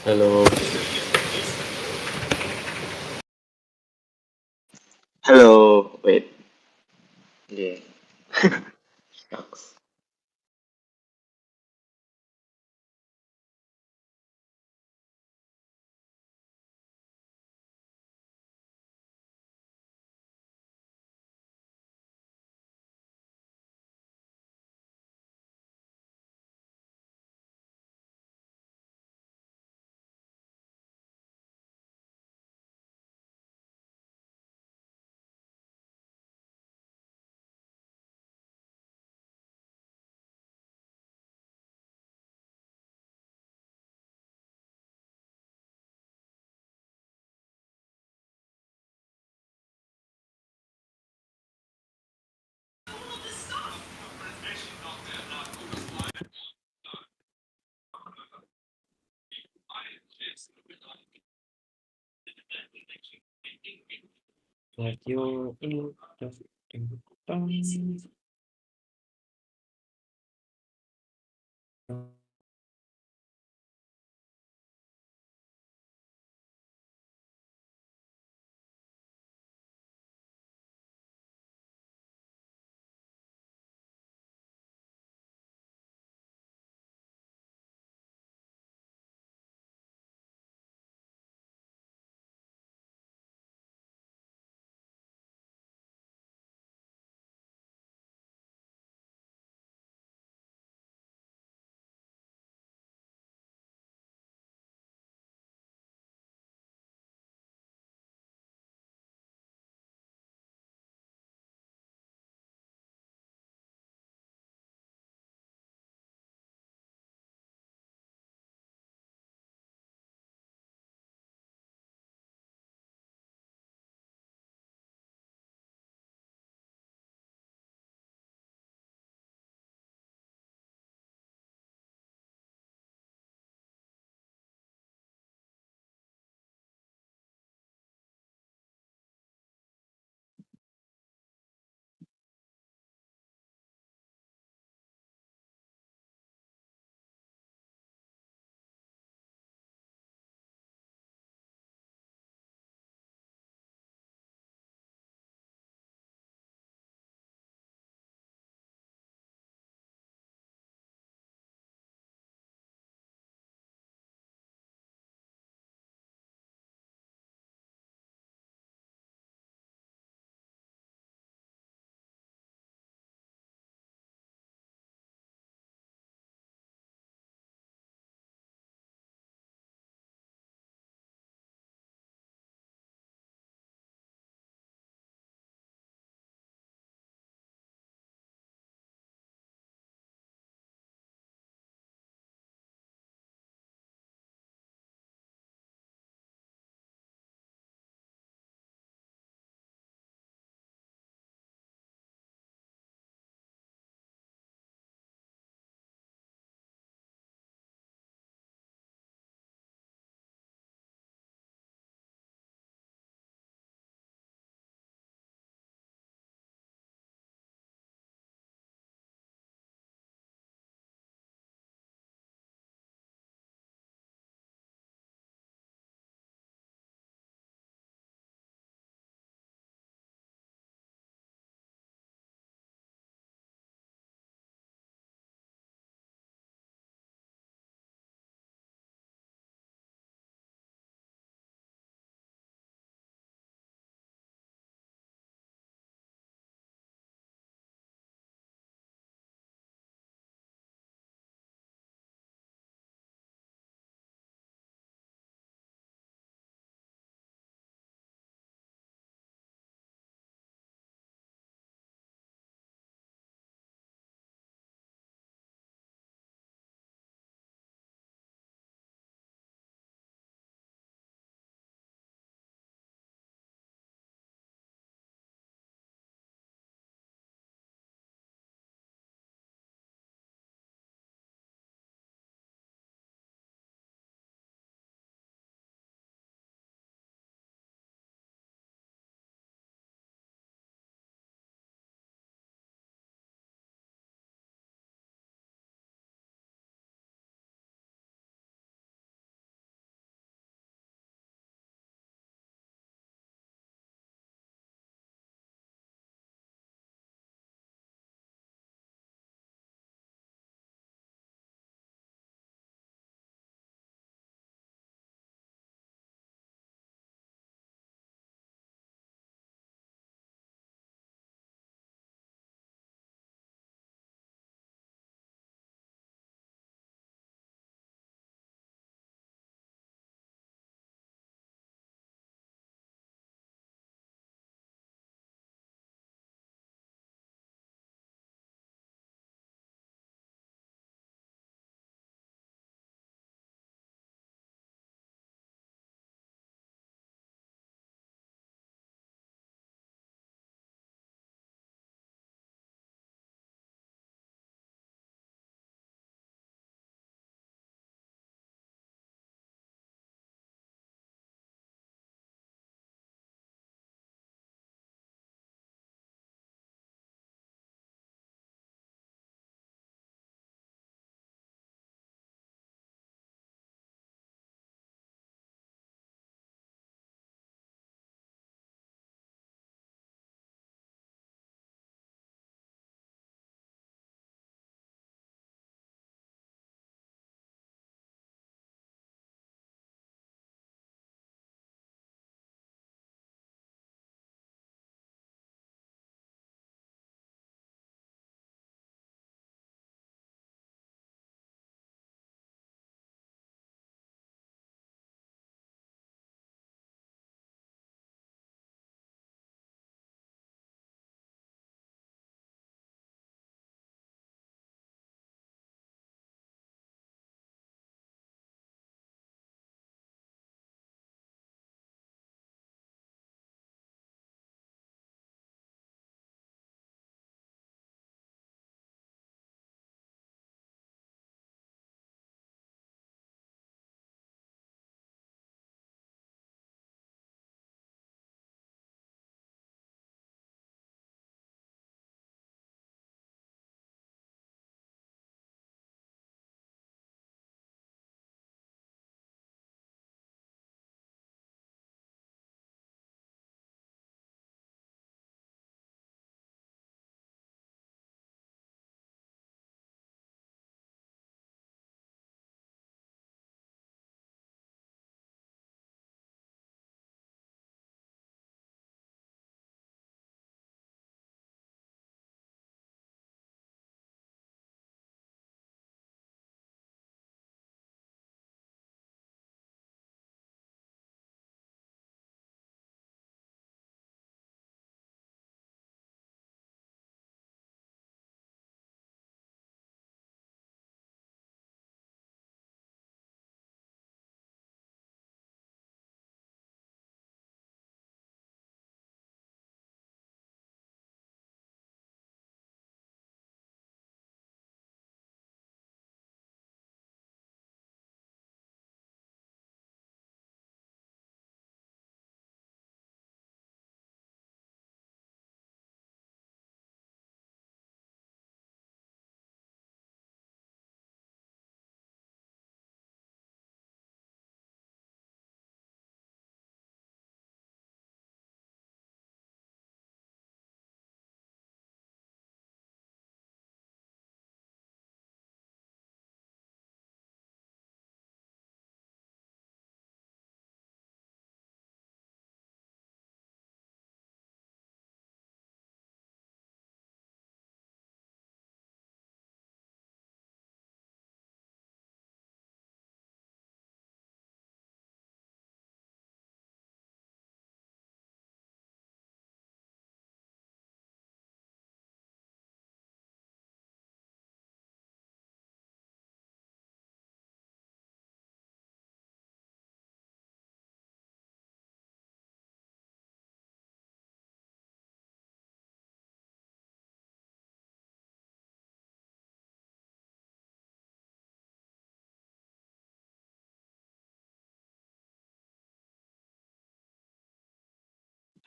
Hello. Hello, wait. Yeah. Shucks. Like you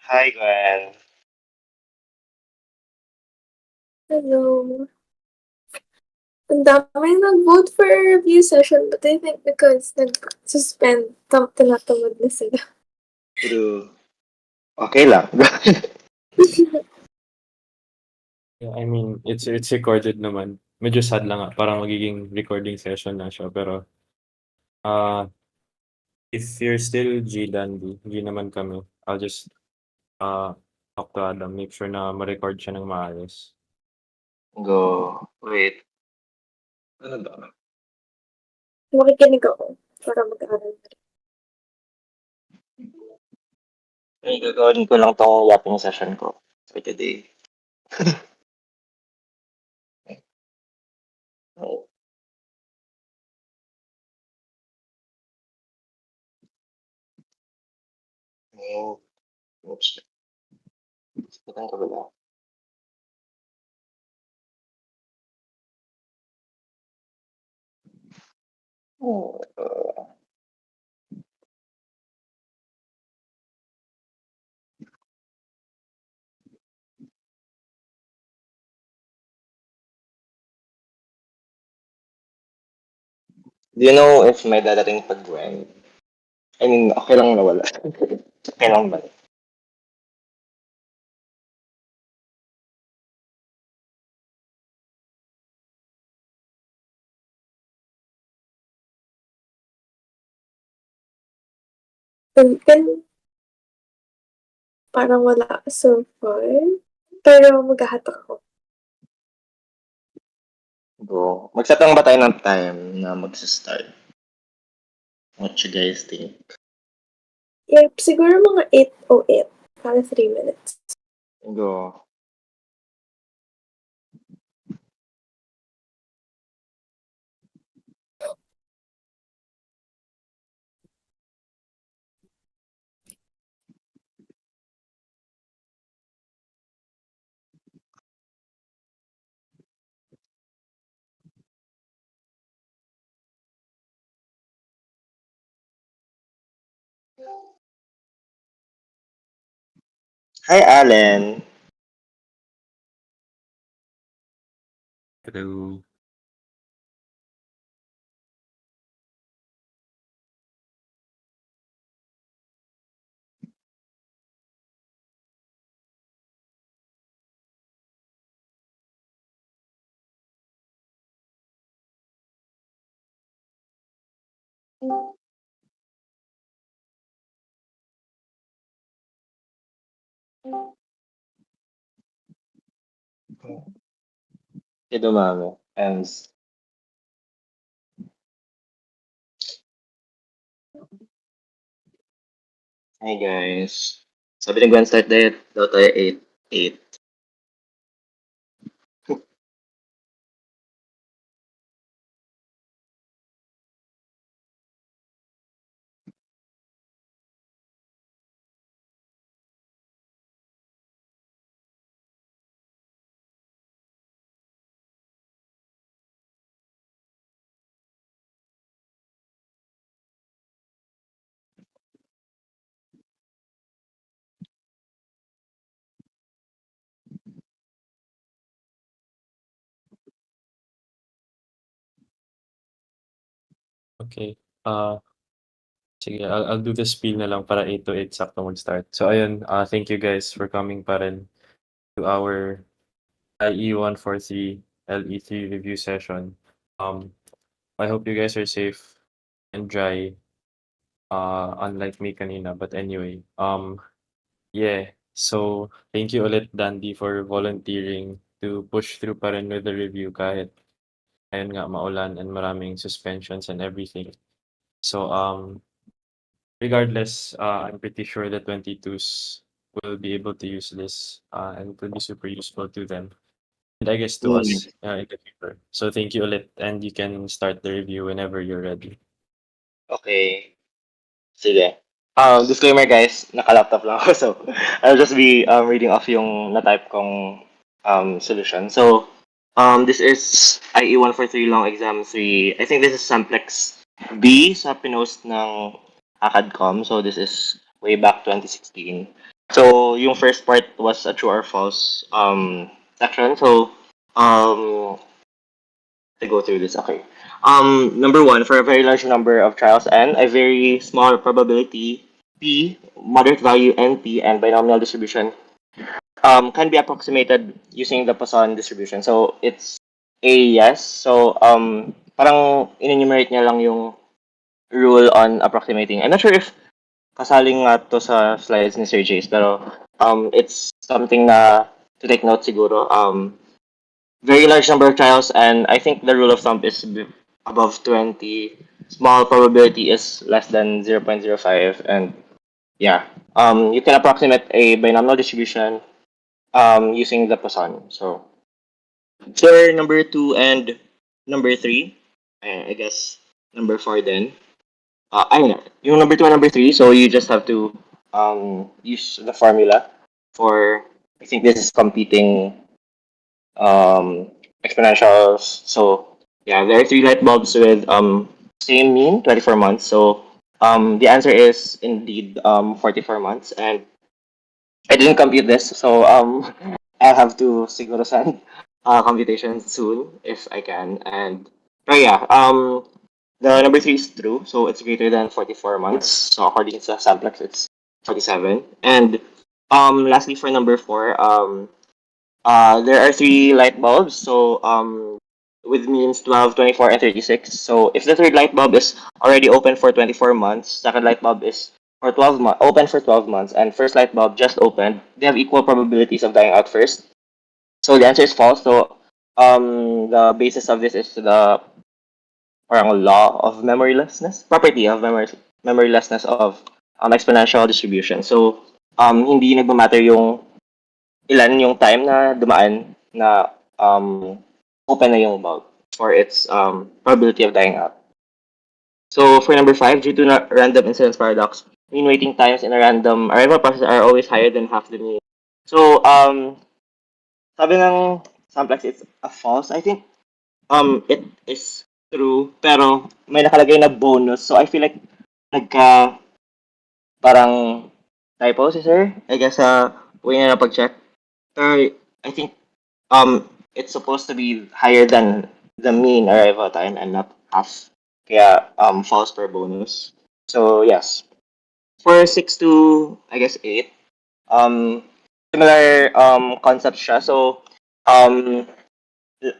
Hi, Gwen. Hello. Ang dami nag-vote for a review session, but I think because nag-suspend, tinatamad na sila. True. Okay lang. Yeah, I mean, it's recorded naman. Medyo sad lang nga, parang magiging recording session na siya. Pero, uh, if you're still G Dandy, G naman kami, I'll just talk to Adam, make sure na ma-record siya ng maayos. Go. Wait. Ano ba? Makikinig ako para mag-aaral na rin. Ay, gagawin ko lang tong yapping session ko for today. Oh, oh, oops. Saan ka ba? Oh, do you know if may dadating pag Gwen? I mean, okay lang na wala. Okay lang ba? And parang wala so far. Pero maghahatak ako. Go. Mag-set lang ba tayo ng time na mag-start? What you guys think? Yep, siguro mga 8:08 para 3 minutes. Go. Hi, Allen. Hello. Si Dumami. Ems. Hi, guys. Sabi ni Gwen start date daw tayo 8. Okay. Sige, I'll do the spiel na lang para 8 to 8 sakto mag-start. So ayun, thank you guys for coming pa rin to our IE143 LE3 review session. I hope you guys are safe and dry, unlike me kanina. But anyway, yeah. So thank you ulit, Dandy, for volunteering to push through pa rin with the review kahit ayun nga maulan and maraming suspensions and everything. So regardless, I'm pretty sure the 22s will be able to use this, and it will be super useful to them. And I guess to us, in the future. So thank you ulit, and you can start the review whenever you're ready. Okay. Sige. Disclaimer guys, naka-laptop lang ako. So, I'll just be reading off yung na-type kong solution. So, this is IE143 Long Exam 3. I think this is Samplex B sa pinost ng ACADCOM. So, this is way back 2016. So yung first part was a true or false section. So to go through this, okay. Number one, for a very large number of trials n, a very small probability p, moderate value np, and binomial distribution can be approximated using the Poisson distribution. So it's a yes. So parang in-enumerate niya lang yung rule on approximating. I'm not sure if kasaling nga to sa slides ni Sir Jace, pero it's something na to take note siguro. Very large number of trials, and I think the rule of thumb is above 20. Small probability is less than 0.05, and yeah, you can approximate a binomial distribution using the Poisson. So for number 2 and number 3, I guess number 4 then. I know yung number 2 and number 3, so you just have to use the formula for, I think this is competing exponentials. So yeah, there are 3 light bulbs with same mean 24 months. So the answer is indeed 44 months, and I didn't compute this, so I'll have to siguro send computation soon if I can. And but yeah, the number 3 is true, so it's greater than 44 months. So according to Samplex, it's 47. And lastly for number 4, there are 3 light bulbs. So with means 12, 24, and 36. So if the third light bulb is already open for 24 months, second light bulb is for 12 months, open for 12 months, and first light bulb just opened, they have equal probabilities of dying out first. So the answer is false. So the basis of this is the parang law of memorylessness, property of memorylessness of exponential distribution. So hindi nagmamatter yung ilan yung time na dumaan na open na yung bulb for its probability of dying out. So for number 5, due to random incidence paradox, mean waiting times in a random arrival process are always higher than half the mean. So sabi ng Samplex, it's a false. I think it is true, pero may nakalagay na bonus. So I feel like nagka parang typo si sir. I guess way na pag-check. Pero I think it's supposed to be higher than the mean arrival time and not half. Kaya false per bonus. So yes. For 6 to I guess 8, similar concept siya. So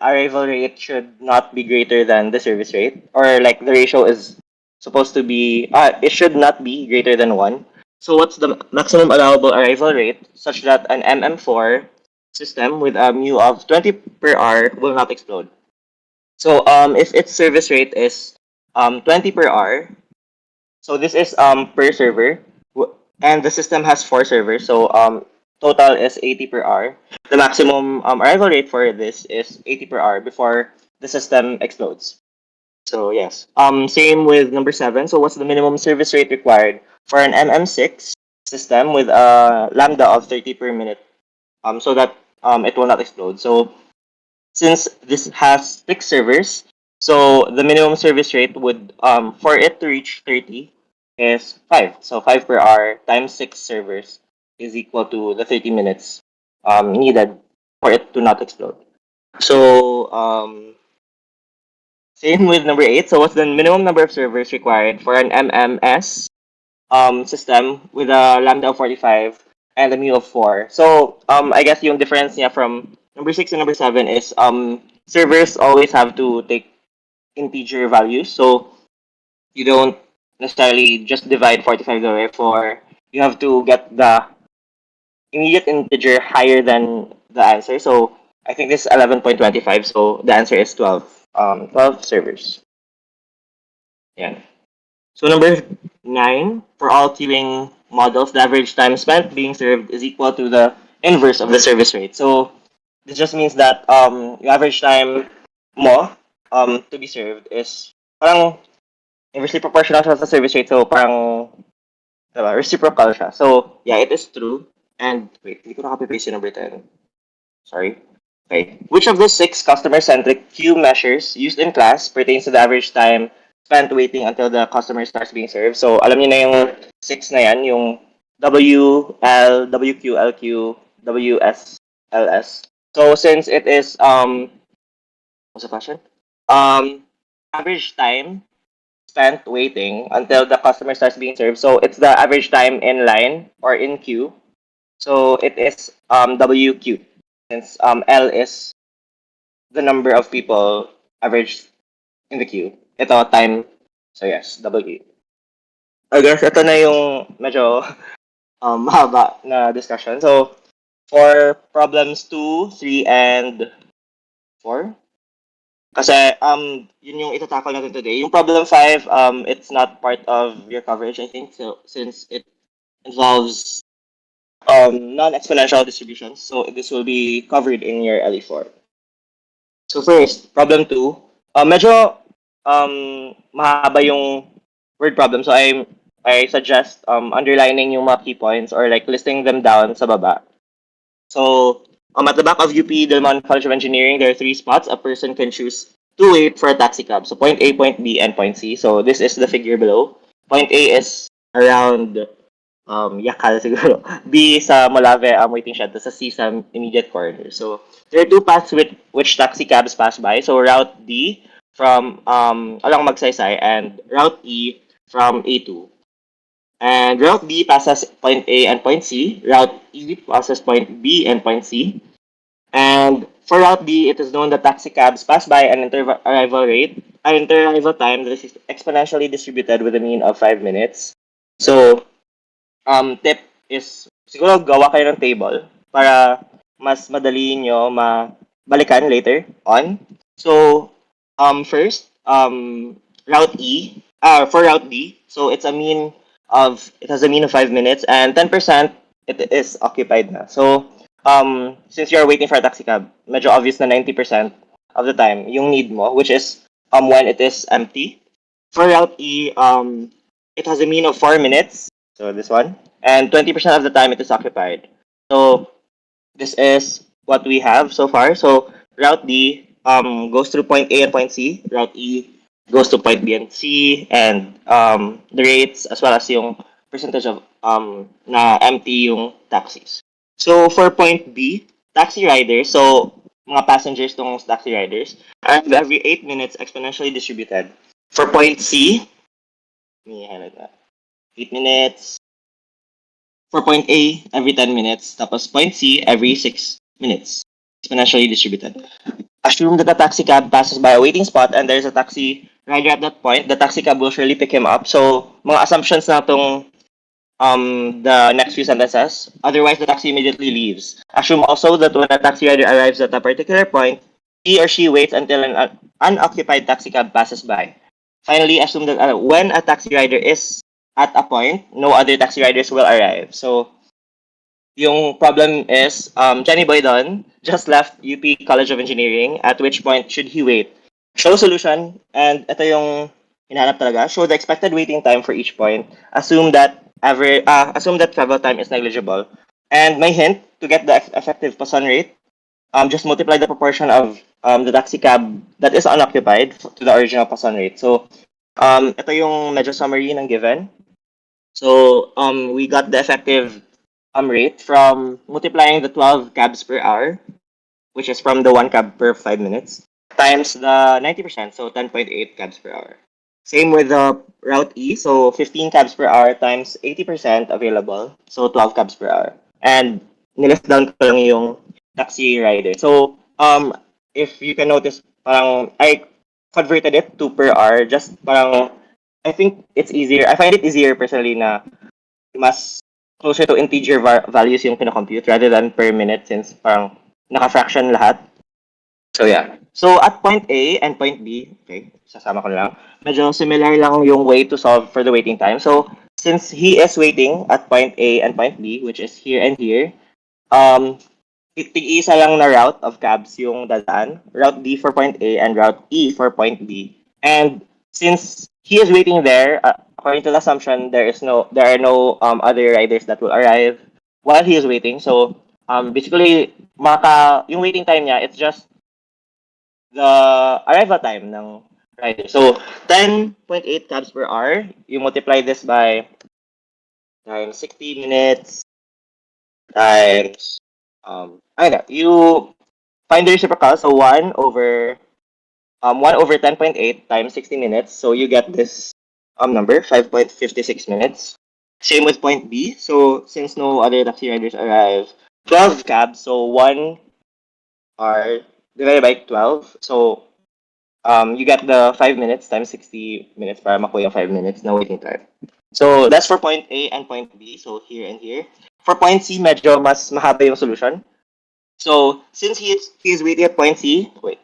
arrival rate should not be greater than the service rate, or like the ratio is supposed to be it should not be greater than 1. So what's the maximum allowable arrival rate such that an MM4 system with a mu of 20 per hour will not explode? So if its service rate is 20 per hour, so this is per server, and the system has 4 servers, so total is 80 per hour. The maximum arrival rate for this is 80 per hour before the system explodes. So yes. Same with number 7. So what's the minimum service rate required for an MM6 system with a lambda of 30 per minute, so that it will not explode? So since this has 6 servers, so the minimum service rate would for it to reach 30 is 5. So 5 per hour times 6 servers is equal to the 30 minutes needed for it to not explode. So same with number 8. So what's the minimum number of servers required for an MMS system with a lambda of 45 and a mu of 4? So I guess yung difference niya from number 6 and number 7 is servers always have to take integer values. So you don't necessarily just divide 45 away for, you have to get the immediate integer higher than the answer. So I think this is 11.25. So the answer is 12. 12 servers. Yeah. So number 9, for all queuing models, the average time spent being served is equal to the inverse of the service rate. So this just means that the average time mo to be served is parang inversely proportional siya sa service rate. So parang diba, reciprocal siya. So yeah, it is true. And wait, hindi ko na-copy-paste yung number 10. Sorry. Okay. Which of the 6 customer-centric queue measures used in class pertains to the average time spent waiting until the customer starts being served? So alam niyo na yung 6 na yan, yung WL, WQ, LQ, WS, LS. So since it is what's the question? Um, average time spent waiting until the customer starts being served. So it's the average time in line or in queue. So it is WQ since L is the number of people average in the queue. Ito time. So yes, W. I guess ito na yung medyo mahaba na discussion. So for problems 2, 3, and 4, kasi yun yung itatakal natin today. Yung problem 5, it's not part of your coverage, I think. So since it involves non-exponential distributions, so this will be covered in your LE4. So first, problem 2, medyo mahaba yung word problem. So I suggest underlining yung mga key points or like listing them down sa baba. So at the back of UP Delmon College of Engineering, there are 3 spots a person can choose to wait for a taxi cab. So point A, point B, and point C. So this is the figure below. Point A is around Yakal siguro. B sa Molave waiting shed. Sa C sa immediate corner. So there are 2 paths with which taxi cabs pass by. So route D from along Magsaysay and route E from A2. And route B passes point A and point C. Route E passes point B and point C. And for route B, it is known that taxi cabs pass by an inter-arrival time that is exponentially distributed with a mean of 5 minutes. So tip is siguro gawa kayo ng table para mas madali nyo mabalikan later on. So first route E for route D, so it has a mean of 5 minutes and 10% it is occupied na. So since you're waiting for a taxi cab, medyo obvious na 90% of the time yung need mo, which is when it is empty. For route E, it has a mean of 4 minutes. So this one. And 20% of the time it is occupied. So this is what we have so far. So route D goes through point A and point C. Route E goes to point B and C. And the rates as well as yung percentage of na empty yung taxis. So for point B, taxi riders, so mga passengers tong taxi riders, are every 8 minutes exponentially distributed. For point C, let me highlight that. 8 minutes. For point A, every 10 minutes. Tapos point C, every 6 minutes. Exponentially distributed. Assume that a taxi cab passes by a waiting spot and there's a taxi rider at that point. The taxi cab will surely pick him up. So, mga assumptions na itong the next few sentences. Otherwise, the taxi immediately leaves. Assume also that when a taxi rider arrives at a particular point, he or she waits until an unoccupied taxi cab passes by. Finally, assume that when a taxi rider is at a point, no other taxi riders will arrive. So, yung problem is, Johnny Boydon just left UP College of Engineering, at which point should he wait? Show solution, and ito yung hinahanap talaga. Show the expected waiting time for each point. Assume that travel time is negligible. And my hint, to get the effective pasan rate, just multiply the proportion of the taxi cab that is unoccupied to the original pasan rate. So, ito yung medyo summary ng given. So, we got the effective rate from multiplying the 12 cabs per hour, which is from the 1 cab per 5 minutes, times the 90%, so 10.8 cabs per hour. Same with the route E, so 15 cabs per hour times 80% available, so 12 cabs per hour. And nilist down ko lang yung taxi rider. So, if you can notice, parang I converted it to per hour, just parang I think it's easier. I find it easier personally na mas closer to integer values yung pinacompute rather than per minute since parang naka-fraction lahat. So yeah. So at point A and point B, okay, sasama ko na lang. Medyo similar lang yung way to solve for the waiting time. So since he is waiting at point A and point B, which is here and here, tig-isa lang na route of cabs yung dadaan. Route D for point A and route E for point B. And since he is waiting there, according to the assumption, there are no other riders that will arrive while he is waiting. So basically, yung waiting time niya, it's just the arrival time ng rider. So 10.8 cabs per hour, you multiply this by times 60 minutes times I know you find the reciprocal, so 1 over 10.8 times 60 minutes, so you get this number 5.56 minutes. Same with point B. So since no other taxi riders arrive, 12 cabs, so 1 hour divided by 12. So you get the 5 minutes times 60 minutes para makuha yung 5 minutes na waiting time. So that's for point A and point B. So here and here. For point C, medyo mas mahaba yung solution. So since he is waiting at point C, wait,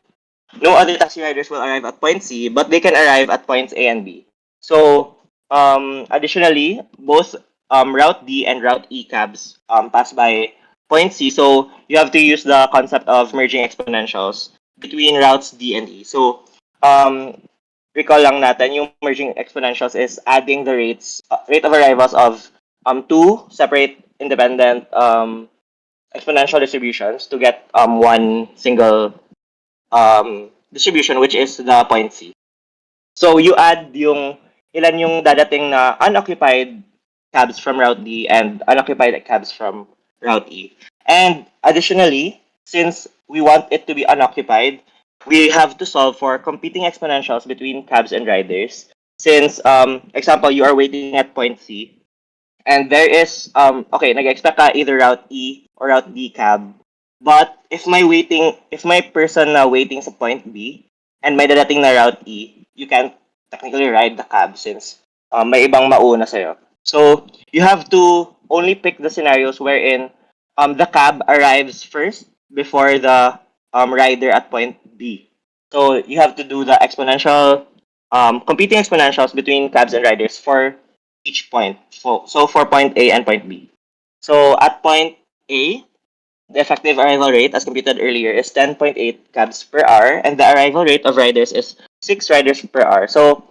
no other taxi riders will arrive at point C, but they can arrive at points A and B. So additionally, both route D and route E cabs pass by point C. So you have to use the concept of merging exponentials between routes D and E. So recall lang natin, yung merging exponentials is adding the rate of arrivals of two separate independent exponential distributions to get one single distribution, which is the point C. So you add yung ilan yung dadating na unoccupied cabs from route D and unoccupied cabs from route E. And additionally, since we want it to be unoccupied, we have to solve for competing exponentials between cabs and riders. Since, example, you are waiting at point C, and there is, okay, nag-expect ka either route E or route D cab. But if my person na waiting sa point B and may dadating na route E, you can't technically ride the cab since may ibang mauna sa'yo. So you have to only pick the scenarios wherein the cab arrives first before the rider at point B. So you have to do the exponential, competing exponentials between cabs and riders for each point. So for point A and point B. So at point A, the effective arrival rate, as computed earlier, is 10.8 cabs per hour, and the arrival rate of riders is 6 riders per hour. So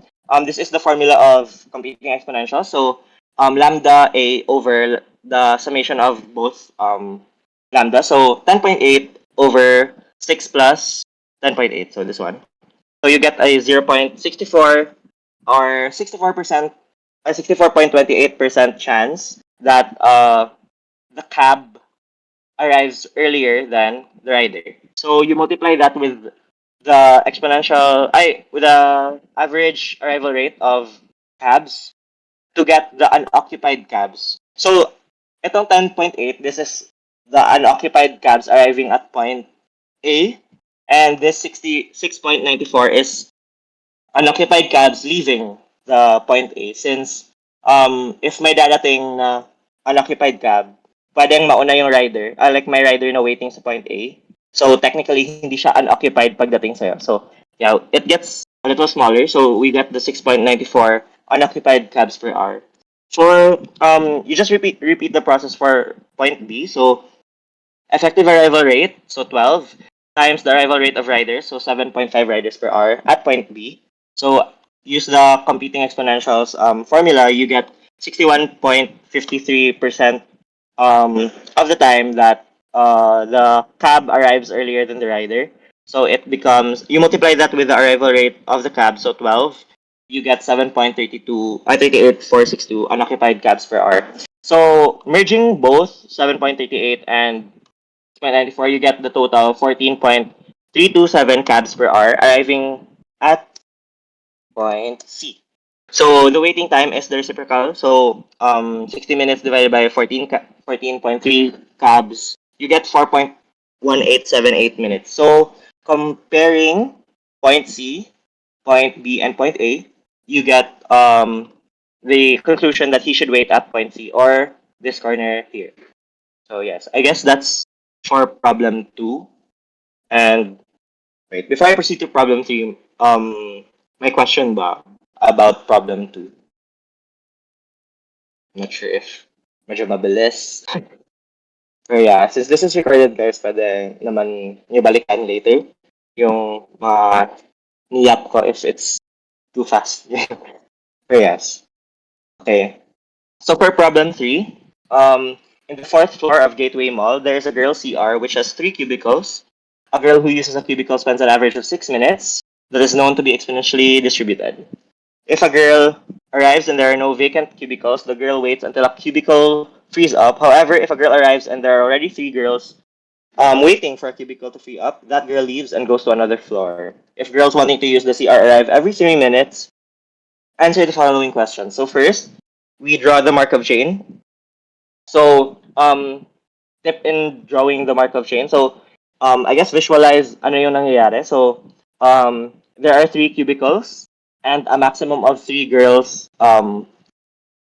this is the formula of competing exponentials. So lambda A over the summation of both lambda. So 10.8 over 6 plus 10.8. So this one. So you get a 0.64 or 64%, a 64.28% chance that the cab arrives earlier than the rider. So you multiply that with the with the average arrival rate of cabs to get the unoccupied cabs. So itong 10.8, this is the unoccupied cabs arriving at point A, and this 66.94 is unoccupied cabs leaving the point A, since if may dadating na unoccupied cab, pwedeng mauna yung rider, like my rider na waiting sa point A. So technically, hindi siya unoccupied pagdating sa'yo. So yeah, it gets a little smaller. So we get the 6.94 unoccupied cabs per hour. For you just repeat the process for point B. So effective arrival rate, so 12 times the arrival rate of riders, so 7.5 riders per hour at point B. So use the competing exponentials formula, you get 61.53% of the time that the cab arrives earlier than the rider. So it becomes, you multiply that with the arrival rate of the cab, so 12, you get 38,462 unoccupied cabs per hour. So merging both 7.38 and 0.94, you get the total 14.327 cabs per hour arriving at point C. So the waiting time is the reciprocal. So 60 minutes divided by 14.3 cabs, you get 4.1878 minutes. So comparing point C, point B, and point A, you get the conclusion that he should wait at point C or this corner here. So yes, I guess that's for problem 2. And wait, before I proceed to problem 3, my question ba about problem 2? Not sure if medyo mabilis. Pero yeah, since this is recorded, guys, pwede naman nyo balikan later yung mga niyap ko if it's too fast. Pero yes. Okay. So for problem 3, in the 4th floor of Gateway Mall, there's a girl CR which has 3 cubicles. A girl who uses a cubicle spends an average of 6 minutes that is known to be exponentially distributed. If a girl arrives and there are no vacant cubicles, the girl waits until a cubicle frees up. However, if a girl arrives and there are already 3 girls waiting for a cubicle to free up, that girl leaves and goes to another floor. If girls wanting to use the CR arrive every 3 minutes, answer the following questions. So first, we draw the Markov chain. So tip in drawing the Markov chain. So I guess visualize ano yung nangyayari. So there are 3 cubicles and a maximum of 3 girls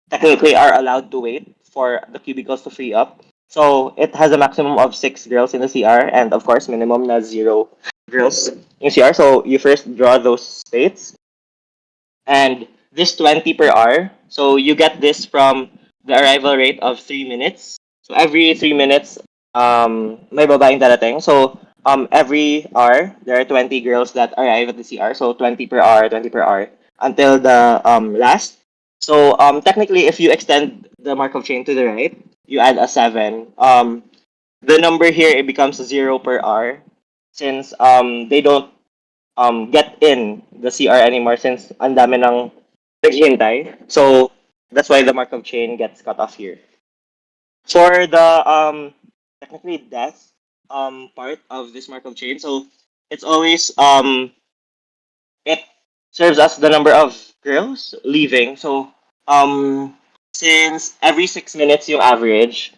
technically are allowed to wait for the cubicles to free up. So it has a maximum of 6 girls in the CR and of course minimum na 0 girls in CR. So you first draw those states and this 20 per hour. So you get this from the arrival rate of 3 minutes. So every 3 minutes, may babaeng darating. So every hour there are 20 girls that arrive at the CR. So 20 per hour, 20 per hour until the last. So technically, if you extend the Markov chain to the right, you add a 7. The number here it becomes 0 per hour since they don't get in the CR anymore since ang dami ng naghihintay. So that's why the Markov chain gets cut off here. For the technically death part of this Markov chain, so it's always it serves as the number of girls leaving. So since every 6 minutes yung average,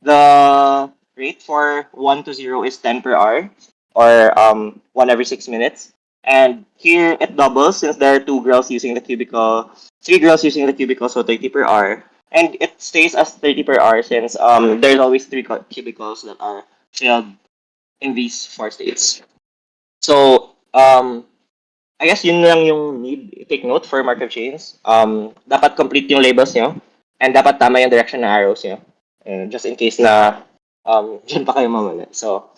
the rate for 1 to 0 is 10 per hour, or 1 every 6 minutes. And here it doubles since there are 2 girls using the cubicle, 3 girls using the cubicle, so 30 per hour. And it stays as 30 per hour since there's always 3 cubicles that are filled in these 4 states. So I guess yun lang yung need take note for Markov chains. Dapat complete yung labels nyo and dapat tama yung direction ng arrows nyo. Just in case na dyan pa kayo mamali. So,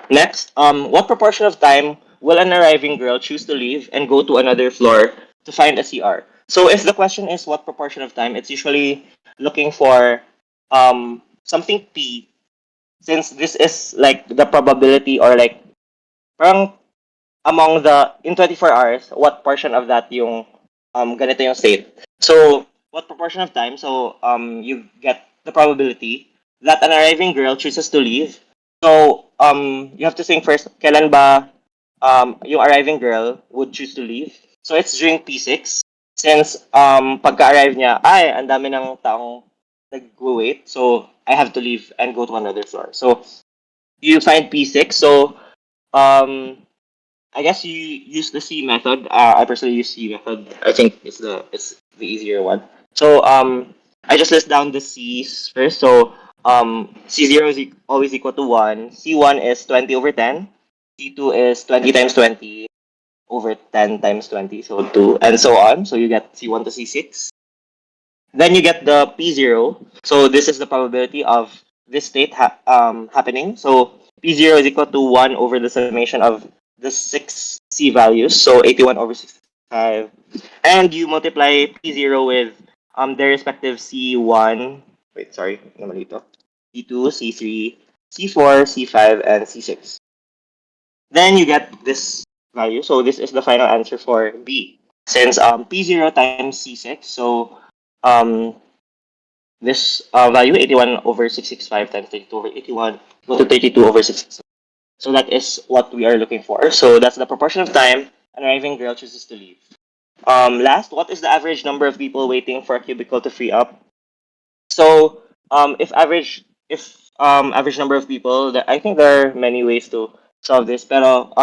next, what proportion of time will an arriving girl choose to leave and go to another floor to find a CR? So, if the question is what proportion of time, it's usually looking for something P, since this is like the probability or like parang among the in 24 hours, what portion of that yung ganito yung state. So, what proportion of time? So, you get the probability that an arriving girl chooses to leave. So, you have to think first, kailan ba yung arriving girl would choose to leave? So, it's during P6. Since pagka-arrive niya, ay, ang dami ng taong nag-wait. So, I have to leave and go to another floor. So, you find P6. So, I guess you use the C method. I personally use C method. I think it's the easier one. So I just list down the C's first. So C0 is always equal to 1. C1 is 20 over 10. C2 is 20 times 20 over 10 times 20. So 2 and so on. So you get C1 to C6. Then you get the P0. So this is the probability of this state happening. So P0 is equal to 1 over the summation of the 6 C values. So 81 over 65. And you multiply P0 with their respective C1. Wait, sorry. Naman dito. C2, C3, C4, C5, and C6. Then you get this value. So this is the final answer for B. Since P0 times C6, so this value 81 over 665 times 32 over 81 go to 32 over 665. So that is what we are looking for. So that's the proportion of time an arriving girl chooses to leave. Last, what is the average number of people waiting for a cubicle to free up? So if average number of people, I think there are many ways to solve this. Pero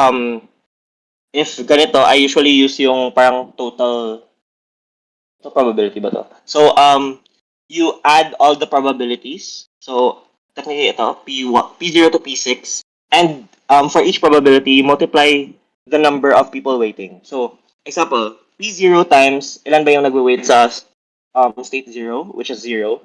if ganito, I usually use yung parang total probability ba to? So you add all the probabilities. So technically ito P0 to P6, and for each probability multiply the number of people waiting. So example, P0 times ilan ba yung nagwe-wait sa state 0, which is 0.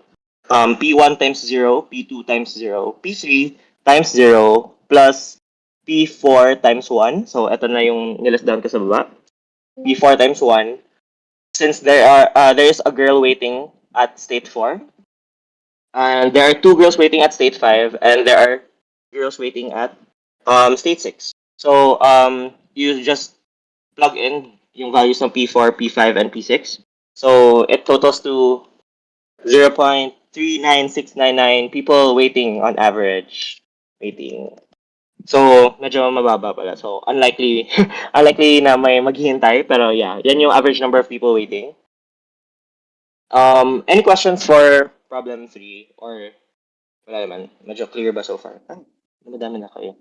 P1 times 0, P2 times 0, P3 times 0 plus P4 times 1. So ito na yung nilist down ko sa baba. P4 times 1. Since there is a girl waiting at state 4, and there are 2 girls waiting at state 5, and there are girls waiting at state 6. So you just plug in yung values ng P4, P5, and P6. So it totals to 0.39699 people waiting on average. Waiting. So, medyo mababa pala. So, unlikely unlikely na may maghihintay. Pero yeah, yan yung average number of people waiting. Any questions for problem 3? Or wala naman? Medyo clear ba so far? Madami na kayo.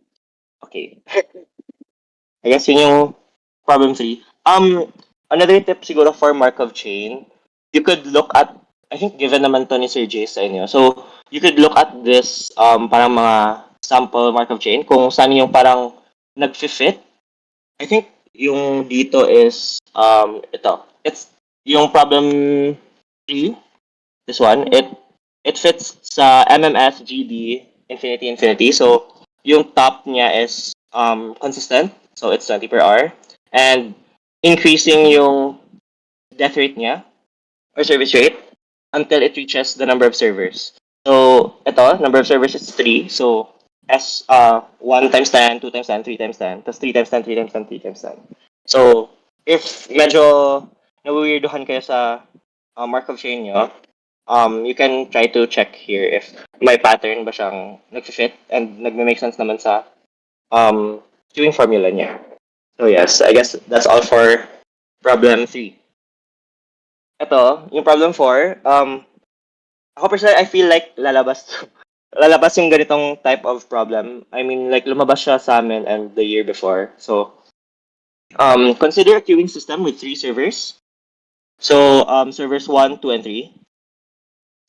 Okay. I guess yun yung problem 3. Another tip siguro for Markov chain, you could look at, I think given naman to ni Sir Jay sa inyo. So, you could look at this parang mga sample Markov chain kung saan yung parang nag-fit. I think yung dito is ito. It's yung problem 3, this one. It fits sa MMS, GD, infinity, infinity. So, yung top niya is consistent. So, it's 20 per hour. And increasing yung death rate niya or service rate until it reaches the number of servers. So, ito, number of servers is 3. So, S 1 times 10, 2 times 10, 3 times 10, plus 3 times 10, 3 times 10, 3 times 10. So, if medyo nawiwirduhan kayo sa Markov chain nyo, you can try to check here if may pattern ba siyang nag-fit and nag-make sense naman sa queuing formula niya. So yes, I guess that's all for problem 3. Ito, yung problem 4, ako personally, I feel like lalabas yung ganitong type of problem. I mean, like, lumabas siya sa amin and the year before. So, consider a queuing system with 3 servers. So, servers 1, 2, and 3.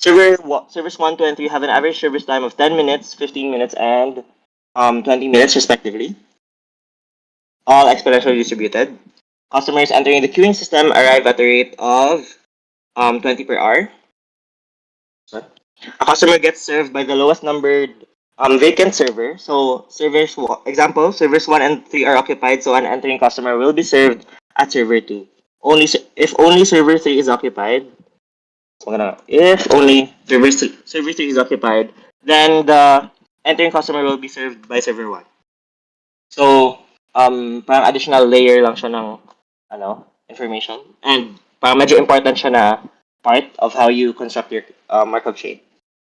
Servers 1, 2, and 3 have an average service time of 10 minutes, 15 minutes, and 20 minutes, respectively. All exponentially distributed. Customers entering the queuing system arrive at a rate of 20 per hour. Sorry. A customer gets served by the lowest numbered vacant server. So servers, example, servers 1 and 3 are occupied, so an entering customer will be served at server 2. If only server 3 is occupied, if only server 3 is occupied, then the entering customer will be served by server 1. So, parang additional layer lang siya ng information. And parang medyo important siya na part of how you construct your Markov chain.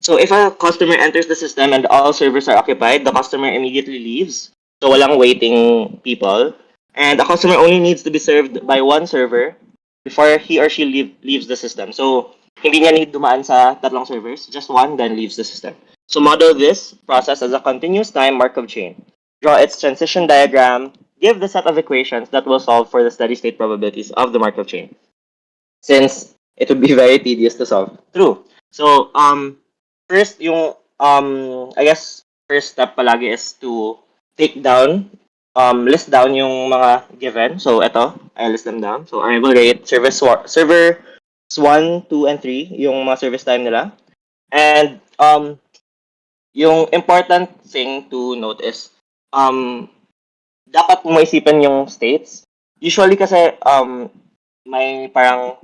So if a customer enters the system and all servers are occupied, the customer immediately leaves. So walang waiting people. And the customer only needs to be served by one server before he or she leaves the system. So hindi niya need dumaan sa tatlong servers, just one, then leaves the system. So model this process as a continuous time Markov chain. Draw its transition diagram, give the set of equations that will solve for the steady state probabilities of the Markov chain. Since it would be very tedious to solve. True. So, first, yung, I guess, first step palagi is to take down, list down yung mga given. So, ito, I list them down. So, arrival rate, servers 1, 2, and 3, yung mga service time nila. And, yung important thing to note is, dapat mo isipin yung states. Usually kasi, may parang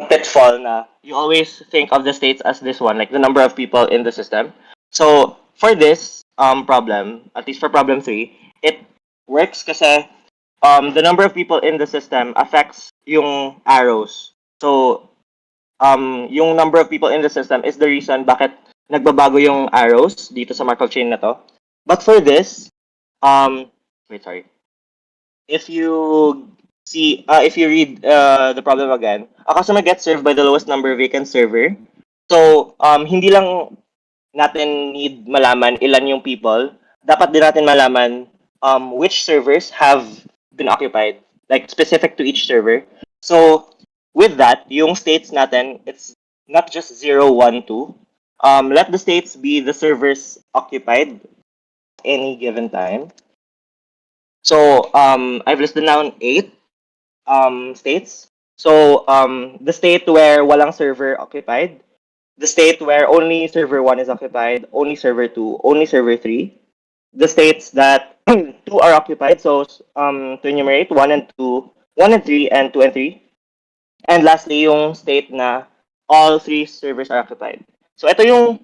pitfall na you always think of the states as this one, like the number of people in the system. So, for this problem, at least for problem 3, it works kasi the number of people in the system affects yung arrows. So, yung number of people in the system is the reason bakit nagbabago yung arrows dito sa Markov chain na to. But for this, if you read the problem again, a customer gets served by the lowest number vacant server. So, hindi lang natin need malaman ilan yung people. Dapat din natin malaman which servers have been occupied, like specific to each server. So, with that, yung states natin, it's not just 0, 1, 2. Let the states be the servers occupied any given time. So, I've listed down 8 states. So, the state where walang server occupied, the state where only server 1 is occupied, only server 2, only server 3, the states that 2 are occupied, so to enumerate 1 and 2, 1 and 3, and 2 and 3, and lastly, yung state na all 3 servers are occupied. So, ito yung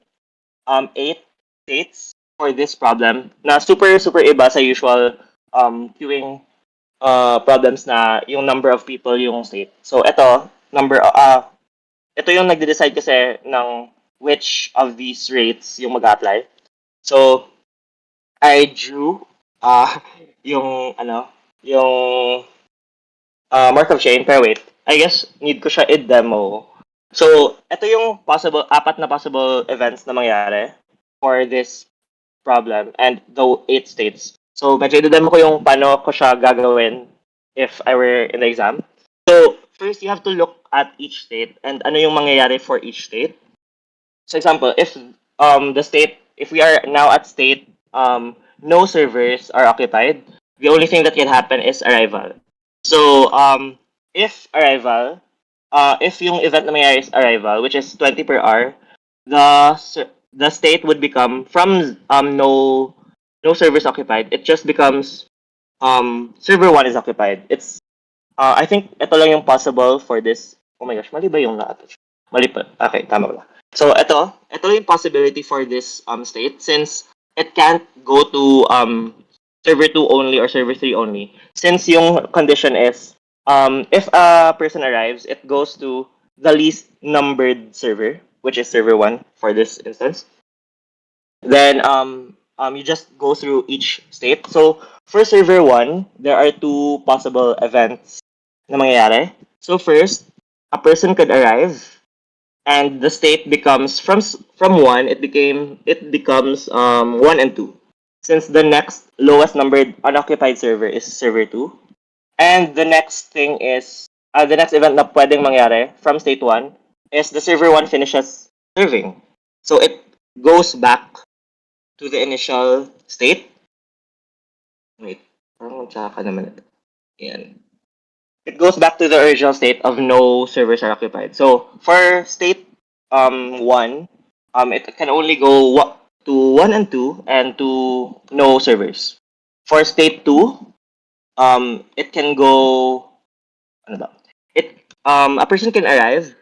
8 states for this problem na super iba sa usual queuing problems na yung number of people yung state. So ito yung nagde-decide kasi ng which of these rates yung mag-apply. So I drew yung yung mark of chain, pero wait, I guess need ko siya i-demo. So ito yung apat na possible events na mangyari for this problem and the 8 states. So medyo i-demo ko yung paano ko siya gagawin if I were in the exam. So first you have to look at each state and ano yung mangyayari for each state. So example, if we are now at state no servers are occupied, the only thing that can happen is arrival. So if yung event na mangyayari is arrival, which is 20 per hour, the state would become from no servers occupied. It just becomes server 1 is occupied. I think ito lang yung possible for this. Oh my gosh, mali ba yung na-attach? Mali pa. Okay, tama pala. So ito yung possibility for this state since it can't go to server 2 only or server 3 only. Since yung condition is if a person arrives, it goes to the least numbered server, which is server 1 for this instance. Then you just go through each state. So for server 1, there are two possible events na mangyayari. So first, a person could arrive and the state becomes from 1 it becomes 1 and 2 since the next lowest numbered unoccupied server is server 2. And the next thing is the next event na pwedeng mangyari from state 1 is the server 1 finishes serving. So it goes back to the initial state. Wait, parang tsaka naman ito. Yan. It goes back to the original state of no servers are occupied. So for state 1, it can only go to 1 and 2 and to no servers. For state 2, it can go ano ba? A person can arrive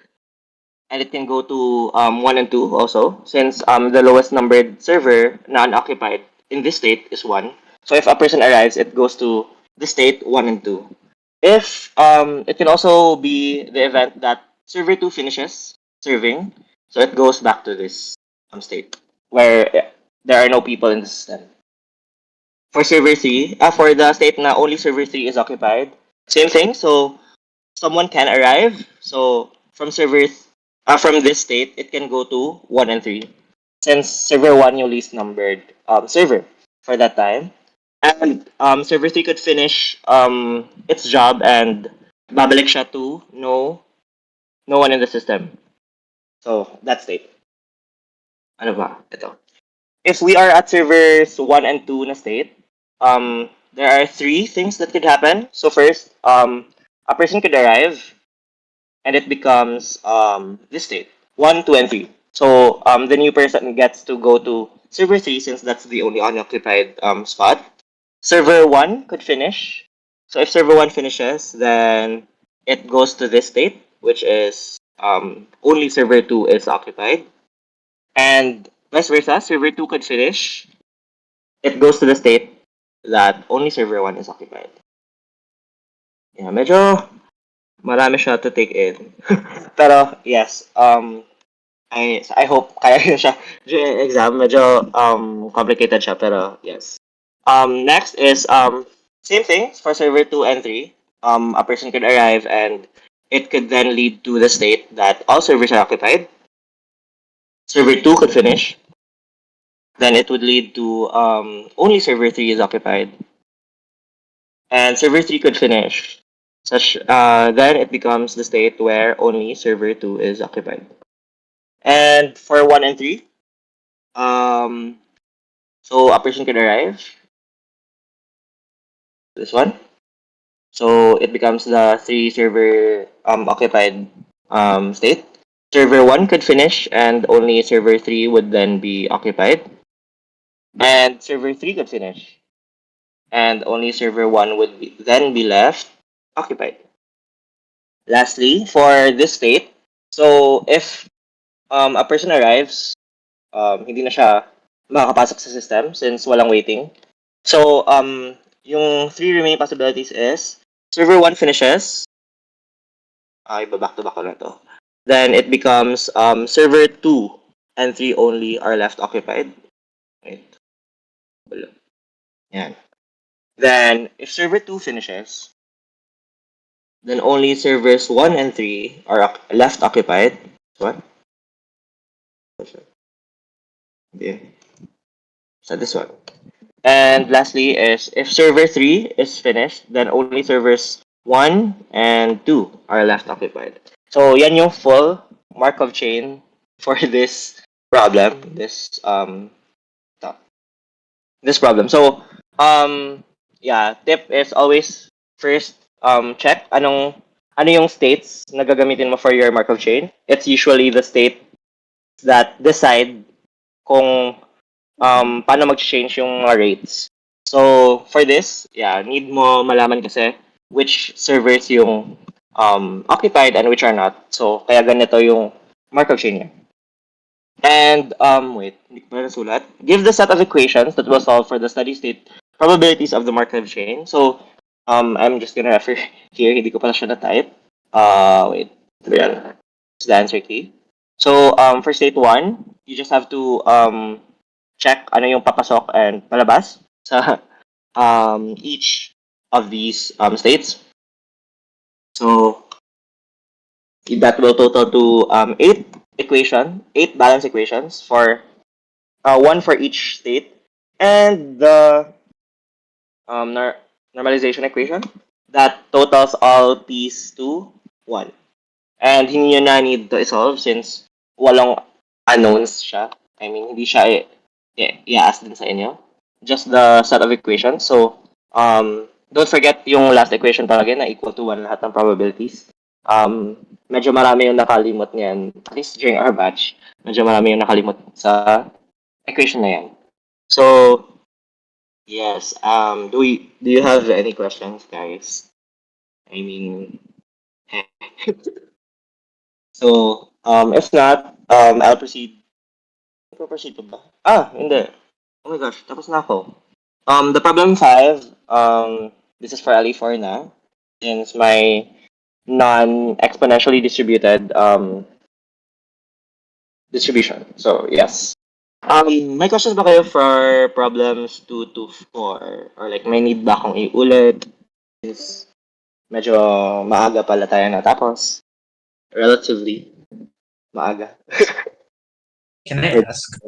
and it can go to 1 and 2 also since the lowest numbered server na unoccupied in this state is 1. So if a person arrives, it goes to the state 1 and 2. If it can also be the event that server 2 finishes serving, so it goes back to this state where there are no people in the system. For server 3, for the state na only server 3 is occupied, same thing. So someone can arrive. So from this state, it can go to 1 and 3 since server 1 yung least numbered server for that time. And server 3 could finish its job and babalik siya to no one in the system. So that's state. Ano ba? Ito. If we are at servers 1 and 2 na state, there are 3 things that could happen. So first, a person could arrive and it becomes this state 1, 2, and 3. So the new person gets to go to server 3 since that's the only unoccupied spot. Server 1 could finish. So if server 1 finishes, then it goes to this state, which is only server 2 is occupied. And vice versa, server 2 could finish. It goes to the state that only server 1 is occupied. Yeah, medyo marami siya to take in. Pero yes, I hope kaya yun siya during exam. Medyo complicated siya, pero yes. Next is same thing for server 2 and 3. A person could arrive and it could then lead to the state that all servers are occupied. Server 2 could finish. Then it would lead to only server 3 is occupied. And server 3 could finish. Then it becomes the state where only server 2 is occupied. And for 1 and 3, so a person could arrive. This one. So it becomes the 3 server occupied state. Server 1 could finish and only server 3 would then be occupied. And server 3 could finish and only server 1 would then be left occupied. Lastly, for this state, so if a person arrives, hindi na siya makakapasok sa system since walang waiting. So yung 3 remaining possibilities is server 1 finishes. Iba back to back ko na to. Then it becomes server 2 and 3 only are left occupied. Wait. Wala. Yan. Then if server 2 finishes, then only servers 1 and 3 are left occupied. What? Okay. So this one. And lastly is if server 3 is finished, then only servers 1 and 2 are left occupied. So yan yung full Markov chain for this problem, this problem. So yeah, tip is always first check ano yung states na gagamitin mo for your Markov chain. It's usually the state that decide kung paano mag-change yung mga rates. So, for this, yeah, need mo malaman kasi which servers yung occupied and which are not. So, kaya ganito yung Markov chain niya. And, wait, hindi ko pa nasulat. Give the set of equations that will solve for the steady state probabilities of the Markov chain. So, I'm just gonna refer here, hindi ko pala siya na-type. Wait, ito yan. It's the answer key. So, for state 1, you just have to check ano yung papasok and palabas sa each of these states. So that will total to 8 balance equations for one for each state, and the normalization equation that totals all p's to 1. And hindi nyo na need to solve since walang unknowns siya. I mean, hindi siya i-ask din sa inyo. Just the set of equations. So, don't forget yung last equation talaga na equal to 1 lahat ng probabilities. Medyo marami yung nakalimot niyan, at least during our batch, medyo marami yung nakalimot sa equation na yan. So, yes, do you have any questions, guys? I mean, so, if not, I'll proceed. Proceed pa ba? Hindi. Oh my gosh, tapos na ako. The problem 5, this is for LE4 na, since my non-exponentially distributed distribution. So, yes. May questions ba kayo for problems 2 to 4? Or like, may need ba akong iulit? Since medyo maaga pala tayo natapos. Relatively maaga. Can I ask?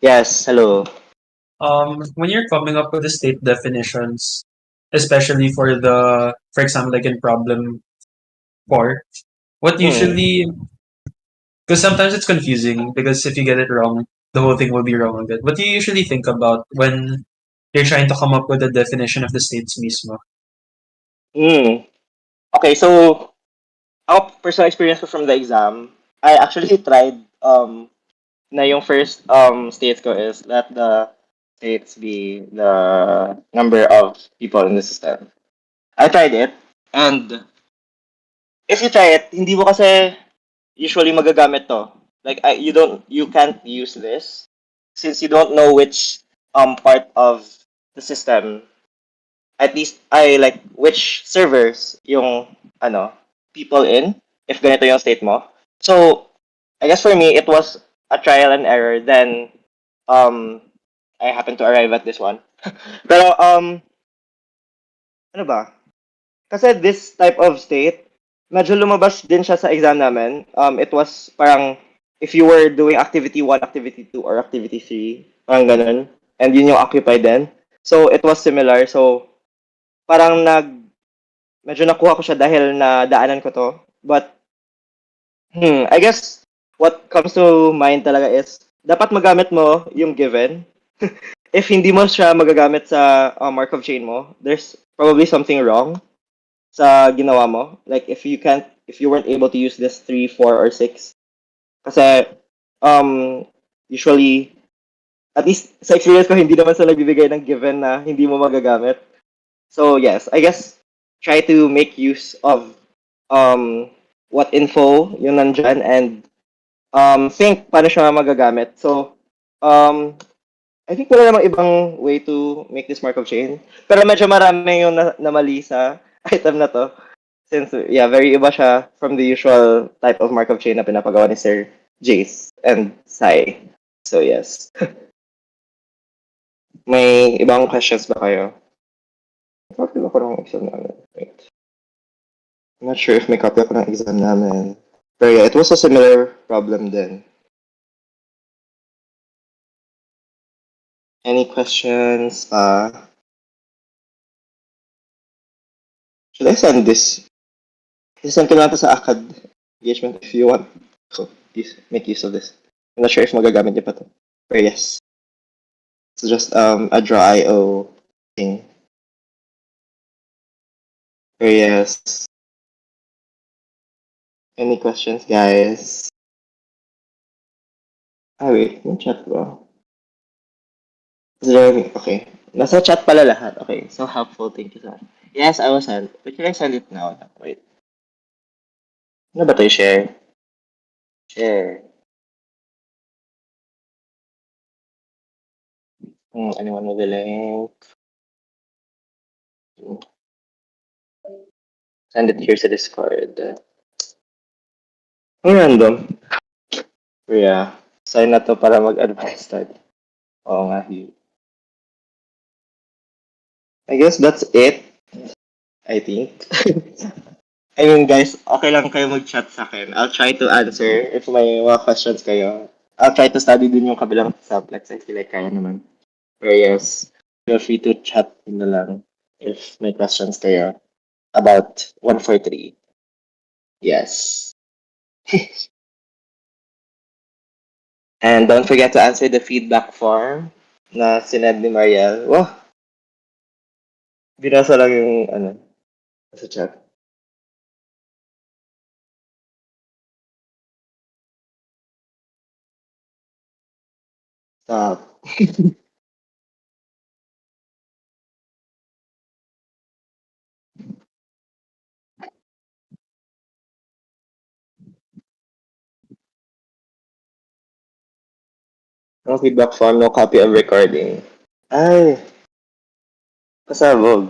Yes, hello. When you're coming up with the state definitions, especially for example, like in problem 4, what usually, because sometimes it's confusing because if you get it wrong, the whole thing will be wrong again. What do you usually think about when you're trying to come up with a definition of the states mismo? Okay, so ako personal experience ko from the exam, I actually tried na yung first states ko is let the states be the number of people in the system. I tried it, and if you try it, hindi mo kasi usually magagamit to. Like you can't use this since you don't know which part of the system, at least which servers yung people in if ganito yung state mo. So I guess for me it was a trial and error, then I happened to arrive at this one. Pero ano ba? Kasi this type of state, medyo lumabas din siya sa exam namin. It was parang if you were doing activity 1, activity 2, or activity 3, parang ganun. And yun yung occupied din. So it was similar. So parang medyo nakuha ko siya dahil na daanan ko to. But I guess what comes to mind talaga is dapat magamit mo yung given. If hindi mo siya magagamit sa Markov chain mo, there's probably something wrong sa ginawa mo. Like if you weren't able to use this 3, 4, or 6. Kasi usually, at least sa experience ko, hindi naman sila nagbibigay ng given na hindi mo magagamit. So yes, I guess try to make use of what info yung nandyan and think paano siya magagamit. So I think wala namang ibang way to make this Markov chain. Pero medyo marami yung na mali sa item na to. Since, yeah, very iba siya from the usual type of Markov chain na pinapagawa ni Sir Jace and Sai. So, yes. May ibang questions ba kayo? Copy ba ko ng exam namin? Wait. I'm not sure if may copy ako ng exam namin. Pero yeah, it was a similar problem then. Any questions? Should I send this? Isend ko na to sa ACAD engagement if you want. So, make use of this. I'm not sure if magagamit niyo pa to. Pero yes. It's just a draw IO thing. Pero yes. Any questions, guys? Wait. May chat ba? Is there any... Okay. Nasa chat pala lahat. Okay. So helpful. Thank you so much. Yes, I will send. But can I send it now? Wait. Ano ba to i-share? Share. Anyone with the link? Send it here sa Discord. Ang random. Yeah. Sign na to para mag-advance start. Oo nga. I guess that's it. I think. I mean, guys, okay lang kayo mag-chat sa akin. I'll try to answer if may mga questions kayo. I'll try to study din yung kabilang subjects. I feel like kaya naman. Pero yes, feel free to chat na lang if may questions kayo about 143. Yes. And don't forget to answer the feedback form na sinend ni Mariel. Wow, binasa lang yung sa chat. Stop. No feedback form, no copy of recording. Ay, pasabog.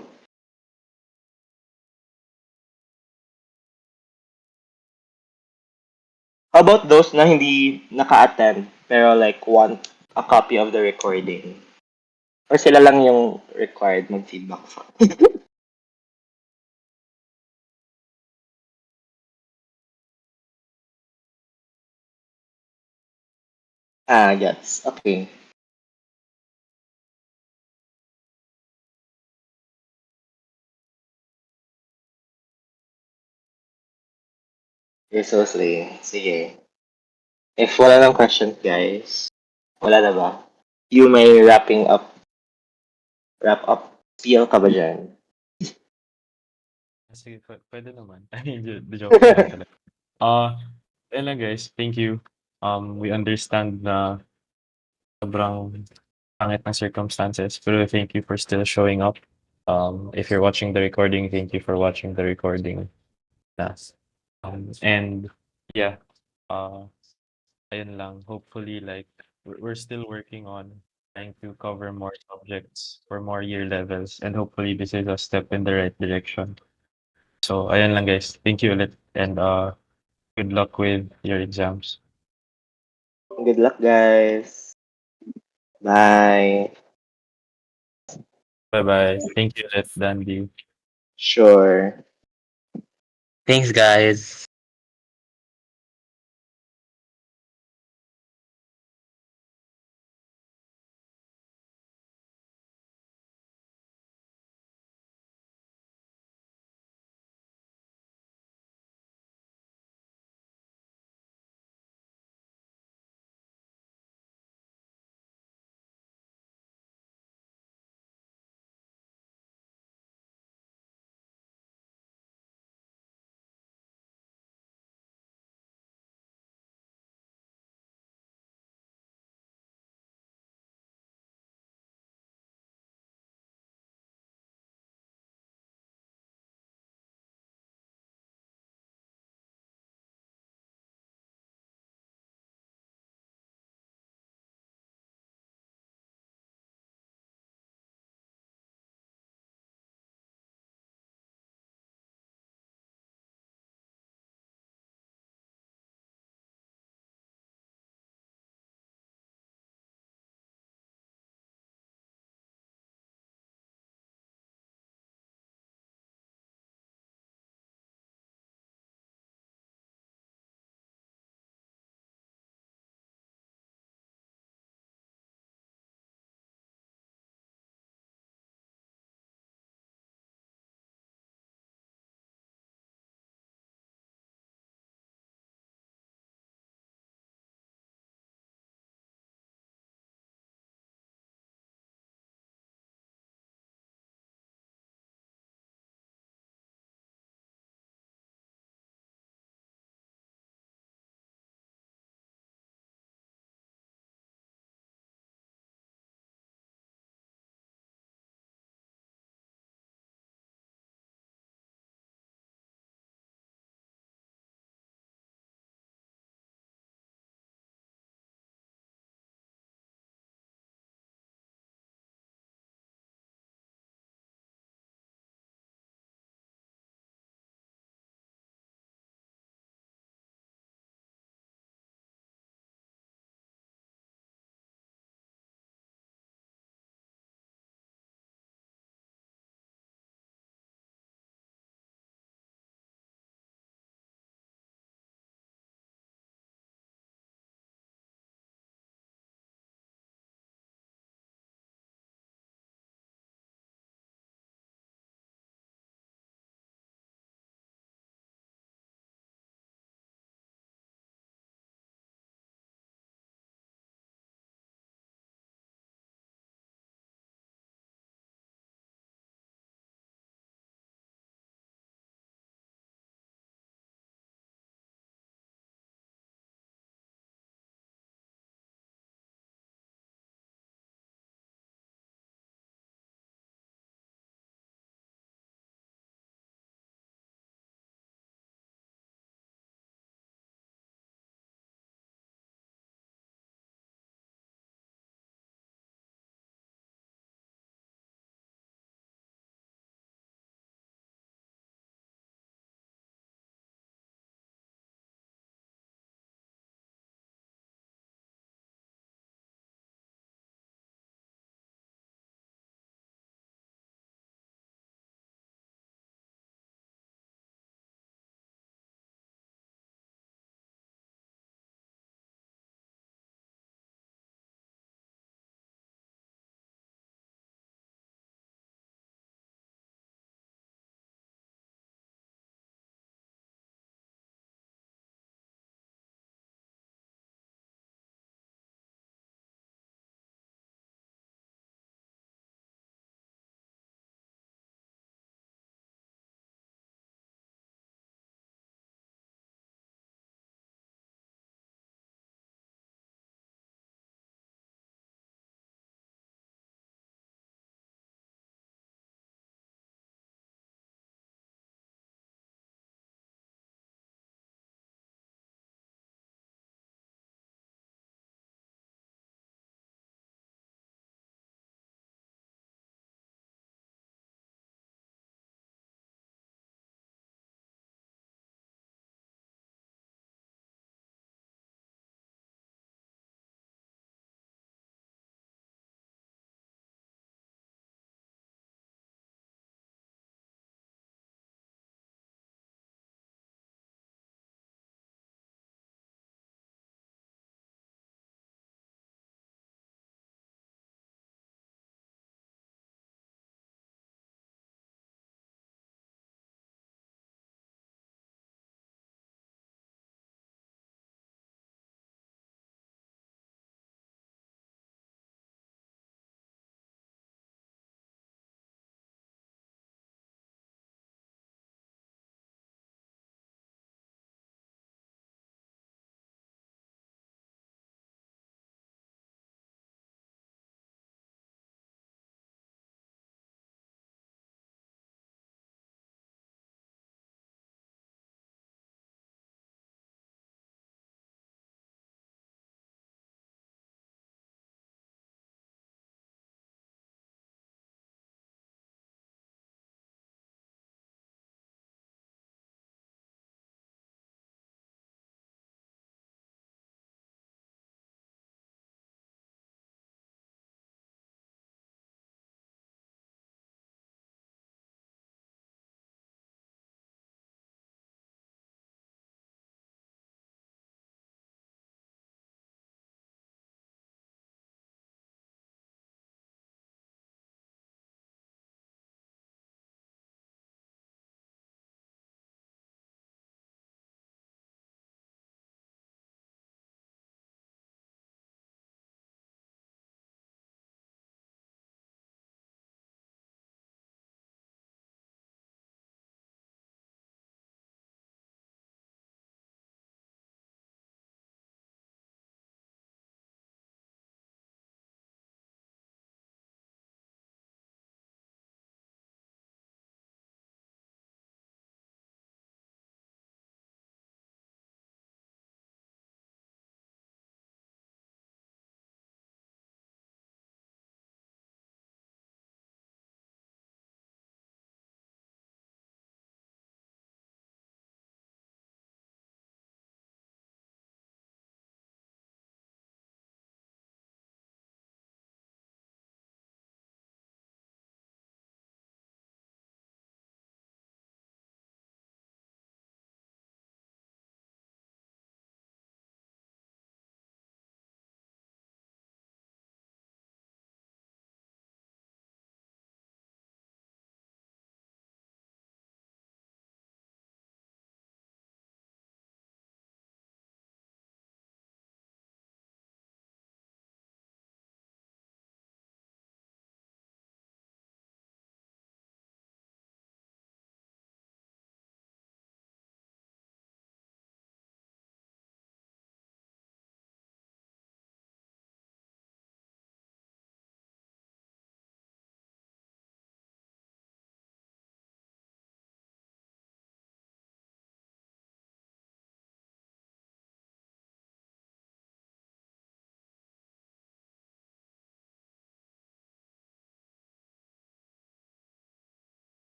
How about those na hindi naka-attend pero like want a copy of the recording? Or sila lang yung required mag-feedback form? Yes. Okay. You're so slay. Sige. If wala ng questions, guys, wala na ba? You may wrap up. Spiel ka ba dyan? Sige, pwede naman. I mean, joke lang talaga. Ayun lang guys, thank you. We understand na sobrang pangit ng circumstances, pero thank you for still showing up. If you're watching the recording, thank you for watching the recording. And yeah, ayun lang. Hopefully, like, we're still working on trying to cover more subjects for more year levels, and hopefully this is a step in the right direction. So, ayun lang guys. Thank you ulit, and good luck with your exams. Good luck, guys. Bye. Bye-bye. Thank you ulit, Dandy. Sure. Thanks, guys.